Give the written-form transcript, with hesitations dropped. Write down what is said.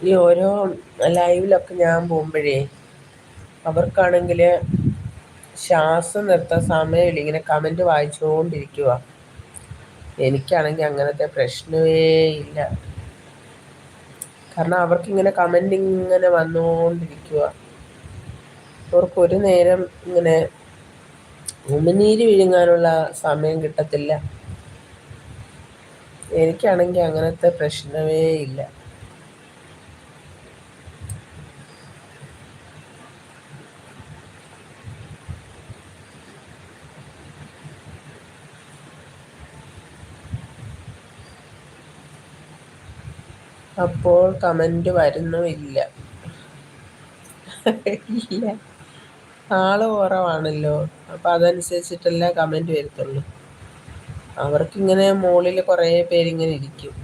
ഈ ഓരോ ലൈവിലൊക്കെ ഞാൻ പോകുമ്പോഴേ അവർക്കാണെങ്കിൽ ശ്വാസം നിർത്താൻ സമയമില്ല, ഇങ്ങനെ കമൻറ്റ് വായിച്ചുകൊണ്ടിരിക്കുക. എനിക്കാണെങ്കിൽ അങ്ങനത്തെ പ്രശ്നമേ ഇല്ല. കാരണം അവർക്കിങ്ങനെ കമൻ്റ് ഇങ്ങനെ വന്നുകൊണ്ടിരിക്കുക. അവർക്കൊരു നേരം ഇങ്ങനെ ഉമിനീര് വിഴുങ്ങാനുള്ള സമയം കിട്ടത്തില്ല. എനിക്കാണെങ്കിൽ അങ്ങനത്തെ പ്രശ്നമേ ഇല്ല. അപ്പോൾ കമൻറ്റ് വരുന്നുമില്ല. ഇല്ല, ആള് കുറവാണല്ലോ, അപ്പം അതനുസരിച്ചിട്ടല്ല കമൻറ്റ് വരത്തുള്ളൂ. അവർക്കിങ്ങനെ മുകളിൽ കുറേ പേരിങ്ങനെ ഇരിക്കും.